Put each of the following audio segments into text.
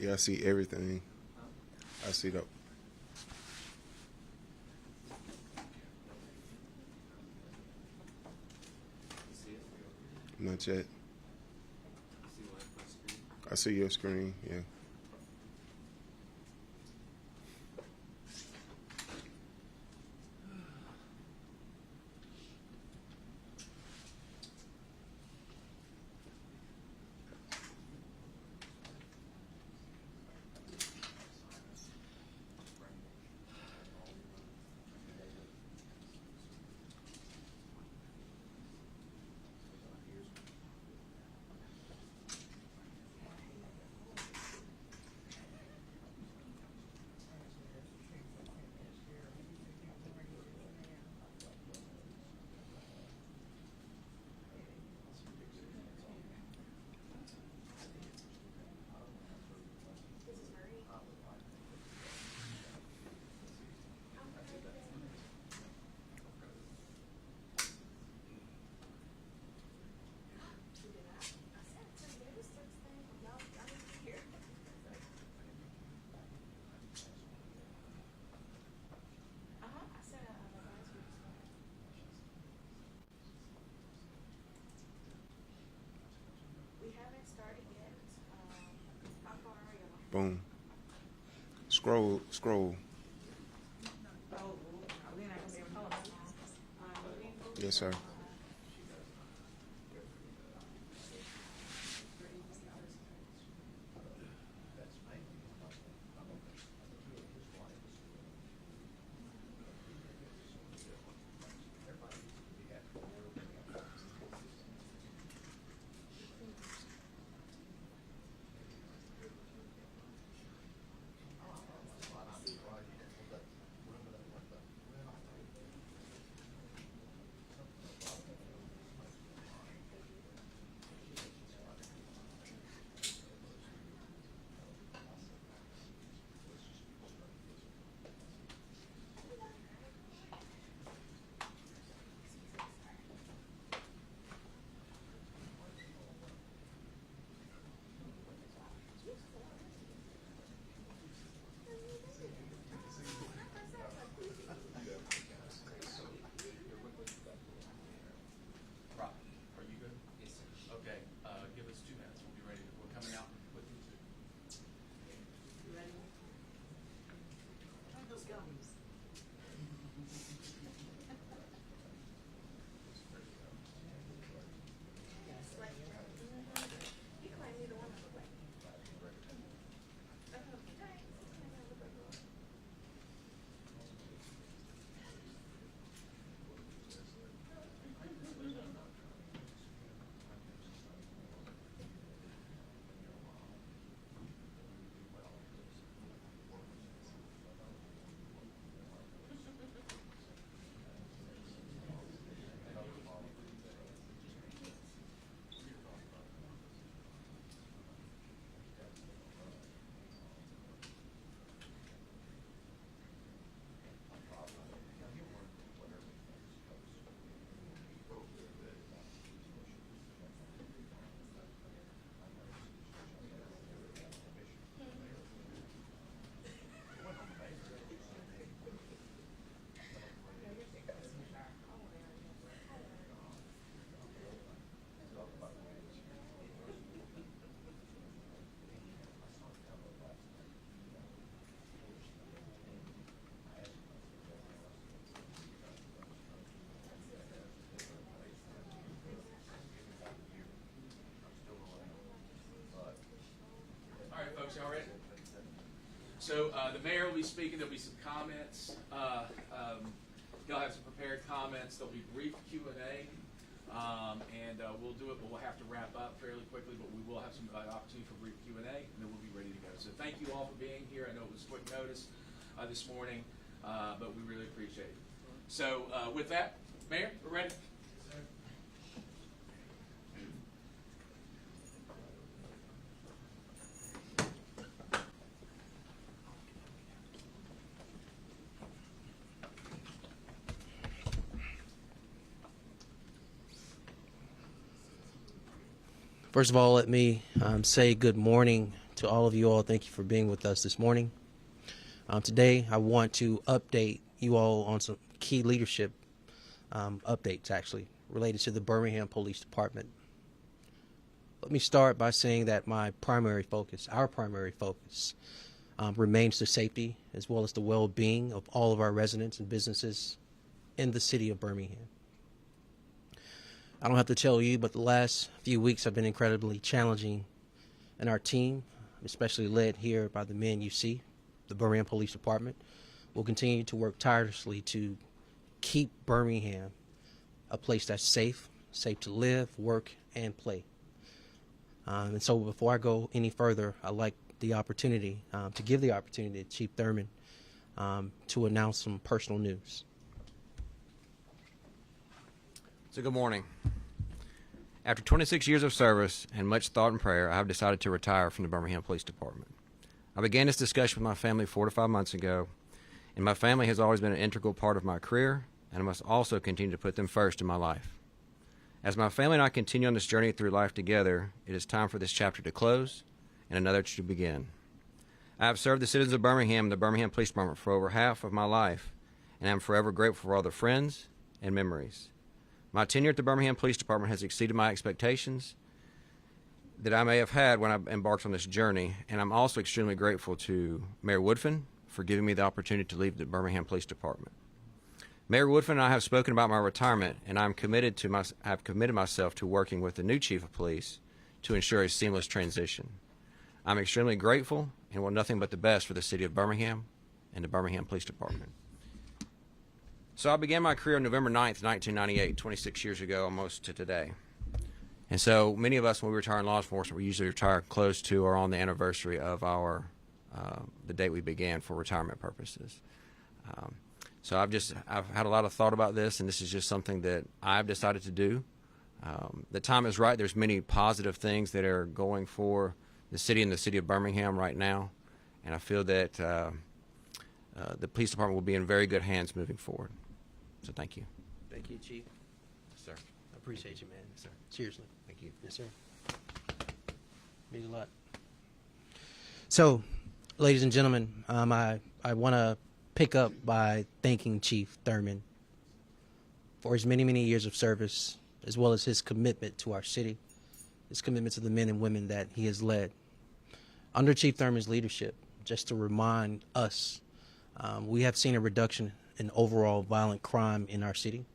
Yeah, I see everything. I see the. Not yet. I see your screen. Yeah. Boom. Scroll. Yes, sir. Y'all ready? So the mayor will be speaking. There'll be some comments. He'll have some prepared comments. There'll be brief Q&A, and we'll do it, but we'll have to wrap up fairly quickly, but we will have some opportunity for brief Q&A, and then we'll be ready to go. So thank you all for being here. I know it was quick notice this morning, but we really appreciate it. So with that, Mayor, we're ready. First of all, let me say good morning to all of you all, thank you for being with us this morning. Today, I want to update you all on some key leadership updates, actually, related to the Birmingham Police Department. Let me start by saying that our primary focus, remains the safety as well as the well-being of all of our residents and businesses in the city of Birmingham. I don't have to tell you, but the last few weeks have been incredibly challenging, and our team, especially led here by the men you see, the Birmingham Police Department, will continue to work tirelessly to keep Birmingham a place that's safe to live, work, and play. And so before I go any further, I'd like the opportunity to give the opportunity to Chief Thurman to announce some personal news. So good morning. After 26 years of service and much thought and prayer, I have decided to retire from the Birmingham Police Department. I began this discussion with my family 4 to 5 months ago, and my family has always been an integral part of my career, and I must also continue to put them first in my life. As my family and I continue on this journey through life together, it is time for this chapter to close and another to begin. I have served the citizens of Birmingham and the Birmingham Police Department for over half of my life, and I am forever grateful for all the friends and memories. My tenure at the Birmingham Police Department has exceeded my expectations that I may have had when I embarked on this journey, and I'm also extremely grateful to Mayor Woodfin for giving me the opportunity to leave the Birmingham Police Department. Mayor Woodfin and I have spoken about my retirement, and I have committed myself to working with the new Chief of Police to ensure a seamless transition. I'm extremely grateful and want nothing but the best for the city of Birmingham and the Birmingham Police Department. So I began my career on November 9th, 1998, 26 years ago almost to today. And so many of us, when we retire in law enforcement, we usually retire close to or on the anniversary of the date we began for retirement purposes. So I've had a lot of thought about this, and this is just something that I've decided to do. The time is right. There's many positive things that are going for the city and the city of Birmingham right now, and I feel that the police department will be in very good hands moving forward. So thank you. Thank you, Chief. Yes, sir. I appreciate you, man. Yes, sir. Seriously. Thank you. Yes, sir. Means a lot. So, ladies and gentlemen, I want to pick up by thanking Chief Thurman for his many, many years of service, as well as his commitment to our city, his commitment to the men and women that he has led. Under Chief Thurman's leadership, just to remind us, we have seen a reduction in overall violent crime in our city.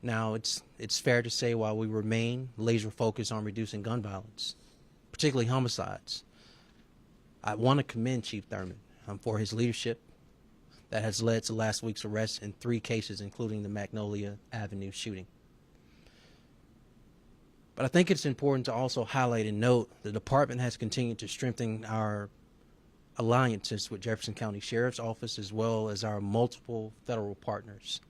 Now, it's fair to say while we remain laser focused on reducing gun violence, particularly homicides, I want to commend Chief Thurman for his leadership that has led to last week's arrest in 3 cases, including the Magnolia Avenue shooting. But I think it's important to also highlight and note the department has continued to strengthen our alliances with Jefferson County Sheriff's Office as well as our multiple federal partners.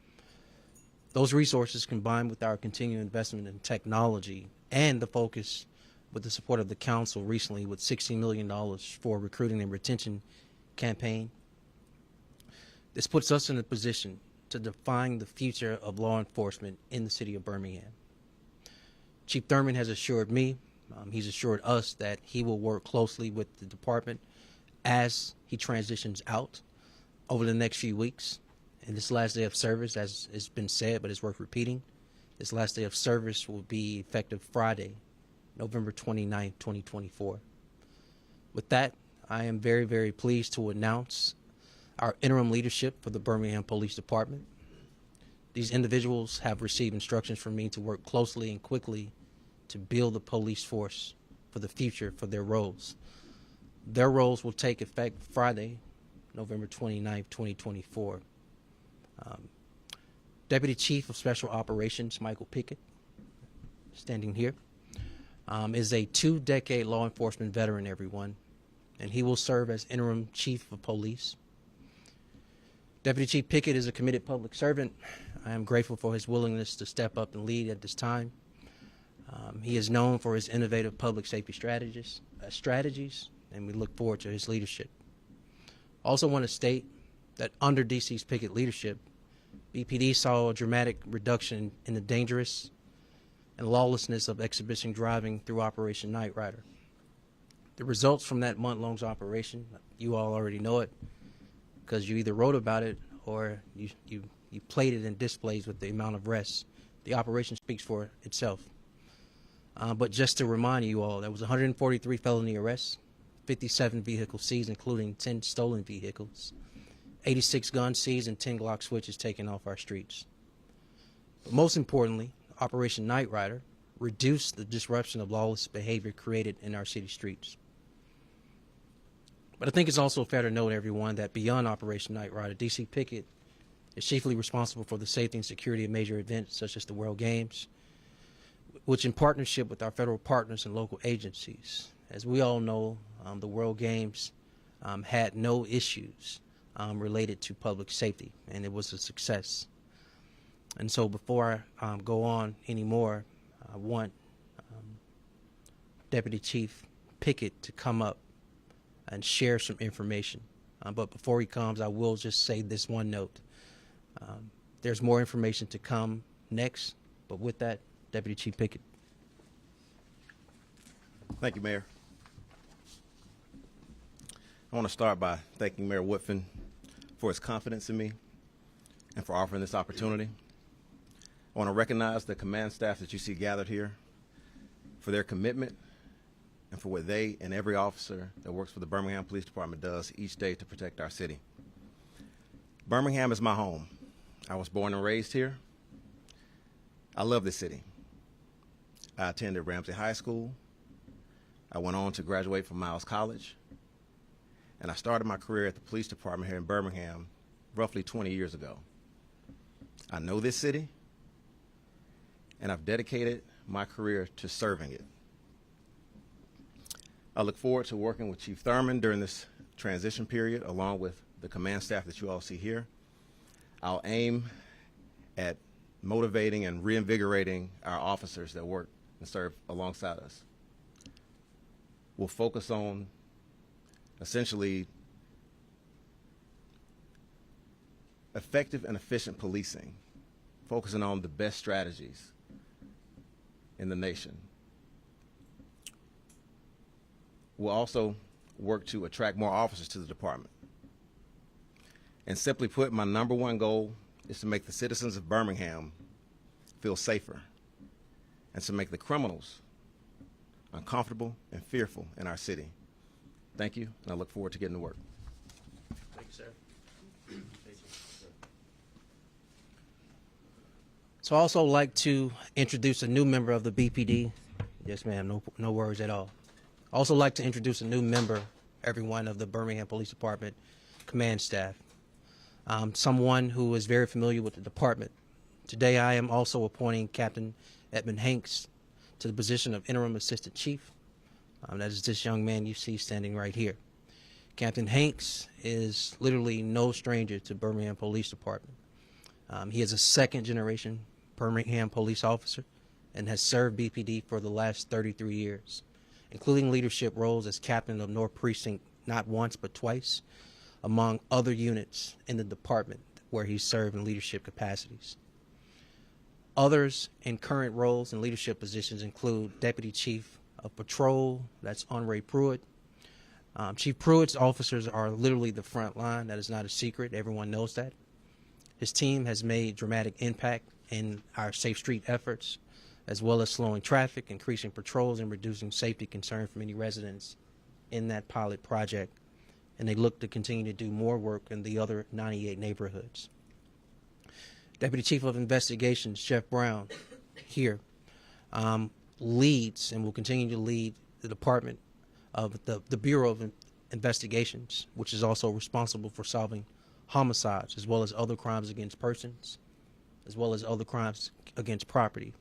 Those resources, combined with our continued investment in technology and the focus with the support of the council recently with $60 million for recruiting and retention campaign, this puts us in a position to define the future of law enforcement in the city of Birmingham. Chief Thurman has assured me, he's assured us that he will work closely with the department as he transitions out over the next few weeks. And this last day of service, as has been said, but it's worth repeating, this last day of service will be effective Friday, November 29th, 2024. With that, I am very, very pleased to announce our interim leadership for the Birmingham Police Department. These individuals have received instructions from me to work closely and quickly to build the police force for the future for their roles. Their roles will take effect Friday, November 29th, 2024. Deputy Chief of Special Operations, Michael Pickett, standing here, is a 2-decade law enforcement veteran, everyone, and he will serve as interim Chief of Police. Deputy Chief Pickett is a committed public servant. I am grateful for his willingness to step up and lead at this time. He is known for his innovative public safety strategies, and we look forward to his leadership. Also want to state that under DC's Pickett leadership, BPD saw a dramatic reduction in the dangerous and lawlessness of exhibition driving through Operation Night Rider. The results from that month-long operation, you all already know it because you either wrote about it or you played it in displays with the amount of arrests. The operation speaks for itself. But just to remind you all, there was 143 felony arrests, 57 vehicles seized, including 10 stolen vehicles, 86 guns seized, and 10 Glock switches taken off our streets. But most importantly, Operation Night Rider reduced the disruption of lawless behavior created in our city streets. But I think it's also fair to note, everyone, that beyond Operation Night Rider, DC Picket is chiefly responsible for the safety and security of major events such as the World Games, which in partnership with our federal partners and local agencies. As we all know, the World Games had no issues related to public safety, and it was a success. And so before I go on anymore, I want Deputy Chief Pickett to come up and share some information. But before he comes, I will just say this one note. There's more information to come next, but with that, Deputy Chief Pickett. Thank you, Mayor. I want to start by thanking Mayor Woodfin for his confidence in me and for offering this opportunity. I want to recognize the command staff that you see gathered here for their commitment and for what they and every officer that works for the Birmingham Police Department does each day to protect our city. Birmingham is my home. I was born and raised here. I love this city. I attended Ramsey High School. I went on to graduate from Miles College. And I started my career at the police department here in Birmingham roughly 20 years ago. I know this city, and I've dedicated my career to serving it. I look forward to working with Chief Thurman during this transition period, along with the command staff that you all see here. I'll aim at motivating and reinvigorating our officers that work and serve alongside us. We'll focus on essentially effective and efficient policing, focusing on the best strategies in the nation. We'll also work to attract more officers to the department. And simply put, my number one goal is to make the citizens of Birmingham feel safer and to make the criminals uncomfortable and fearful in our city. Thank you, and I look forward to getting to work. Thank you, sir. So I also like to introduce a new member of the BPD. Yes, ma'am, no worries at all. I also like to introduce a new member, everyone, of the Birmingham Police Department command staff. Someone who is very familiar with the department. Today I am also appointing Captain Edmund Hanks to the position of Interim Assistant Chief. That is this young man you see standing right here. Captain Hanks is literally no stranger to Birmingham Police Department. He is a second-generation Birmingham police officer and has served BPD for the last 33 years, including leadership roles as captain of North Precinct not once but twice, among other units in the department where he served in leadership capacities. Others in current roles and leadership positions include Deputy Chief of Patrol, that's Henri Pruitt. Chief Pruitt's officers are literally the front line. That is not a secret. Everyone knows that. His team has made dramatic impact in our safe street efforts, as well as slowing traffic, increasing patrols, and reducing safety concerns for many residents in that pilot project. And they look to continue to do more work in the other 98 neighborhoods. Deputy Chief of Investigations, Jeff Brown, here, leads and will continue to lead the department of the Bureau of Investigations, which is also responsible for solving homicides, as well as other crimes against persons, as well as other crimes against property.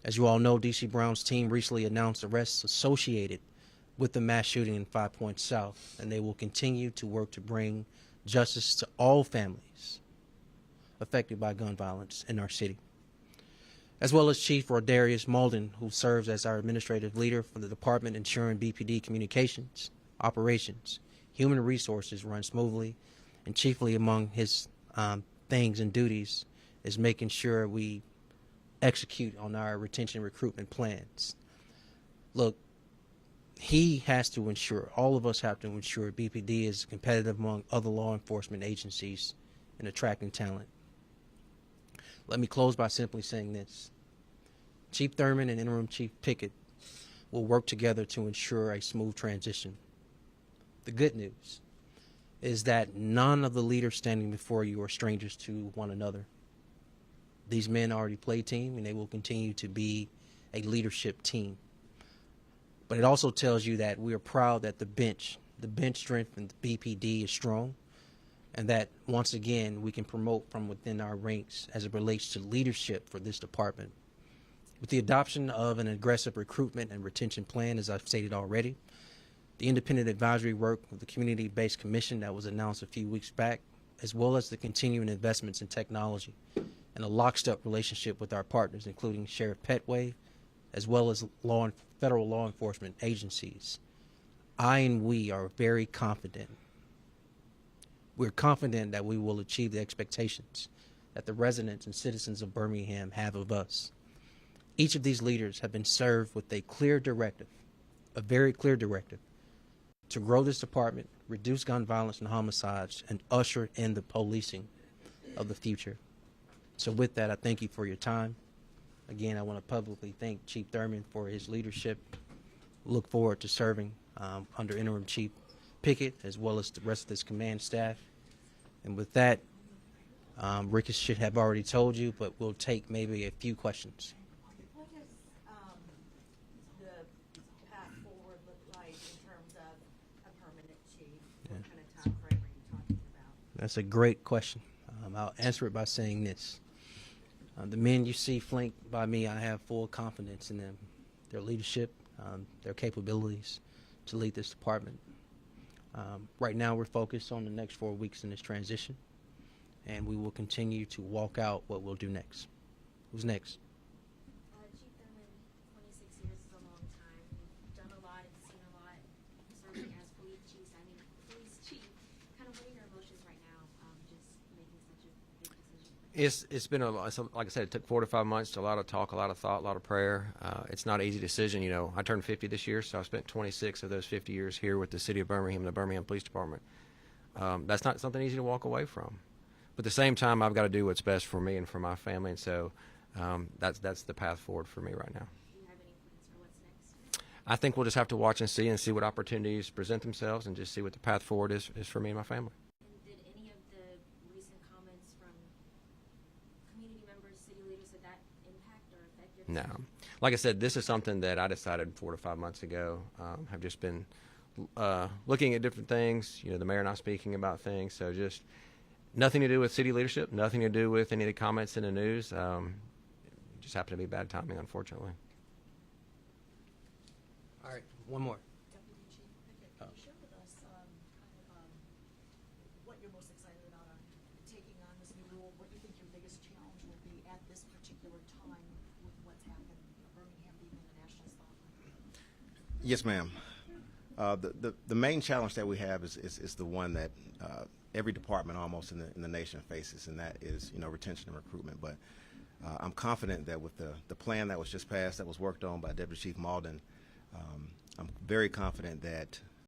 As you all know, DC Brown's team recently announced arrests associated with the mass shooting in 5 Points South, and they will continue to work to bring justice to all families affected by gun violence in our city, as well as Chief Rodarius Malden, who serves as our administrative leader for the department, ensuring BPD communications, operations, human resources run smoothly, and chiefly among his things and duties is making sure we execute on our retention recruitment plans. Look, he has to ensure, all of us have to ensure BPD is competitive among other law enforcement agencies in attracting talent. Let me close by simply saying this. Chief Thurman and Interim Chief Pickett will work together to ensure a smooth transition. The good news is that none of the leaders standing before you are strangers to one another. These men already play team, and they will continue to be a leadership team. But it also tells you that we are proud that the bench strength in the BPD is strong, and that once again we can promote from within our ranks as it relates to leadership for this department. With the adoption of an aggressive recruitment and retention plan, as I've stated already, the independent advisory work of the community-based commission that was announced a few weeks back, as well as the continuing investments in technology and a lockstep relationship with our partners, including Sheriff Petway, as well as federal law enforcement agencies, I and we are very confident. We're confident that we will achieve the expectations that the residents and citizens of Birmingham have of us. Each of these leaders have been served with a clear directive, a very clear directive, to grow this department, reduce gun violence and homicides, and usher in the policing of the future. So with that, I thank you for your time. Again, I want to publicly thank Chief Thurman for his leadership. Look forward to serving under Interim Chief Pickett, as well as the rest of this command staff. And with that, Rick should have already told you, but we'll take maybe a few questions. What does the path forward look like in terms of a permanent chief? What kind of time frame are you talking about? That's a great question. I'll answer it by saying this. The men you see flanked by me, I have full confidence in them, their leadership, their capabilities to lead this department. Right now, we're focused on the next 4 weeks in this transition, and we will continue to walk out what we'll do next. Who's next? Chief Thurman, 26 years is a long time. You've done a lot and seen a lot, serving as police chief. Kind of what are your emotions right now, just making such a big decision? It's been like I said, it took 4 to 5 months, a lot of talk, a lot of thought, a lot of prayer. It's not an easy decision. You know, I turned 50 this year, so I spent 26 of those 50 years here with the city of Birmingham, the Birmingham Police Department. That's not something easy to walk away from. But at the same time, I've got to do what's best for me and for my family, and so that's the path forward for me right now. Do you have any plans for what's next? I think we'll just have to watch and see what opportunities present themselves, and just see what the path forward is for me and my family. And did any of the recent comments from community members, city leaders, did that impact or affect your No. decision? Like I said, this is something that I decided 4 to 5 months ago. Have just been looking at different things. You know, the mayor and I speaking about things. So just nothing to do with city leadership, nothing to do with any of the comments in the news. It just happened to be bad timing, unfortunately. All right, one more. Deputy Chief Pickett, can you share with us what you're most excited about taking on this new role? What you think your biggest challenge will be at this particular time with what's happened, Birmingham being in the national spotlight? Yes, ma'am. The main challenge that we have is the one that every department almost in the nation faces, and that is, you know, retention and recruitment. But I'm confident that with the plan that was just passed, that was worked on by Deputy Chief Malden, I'm very confident that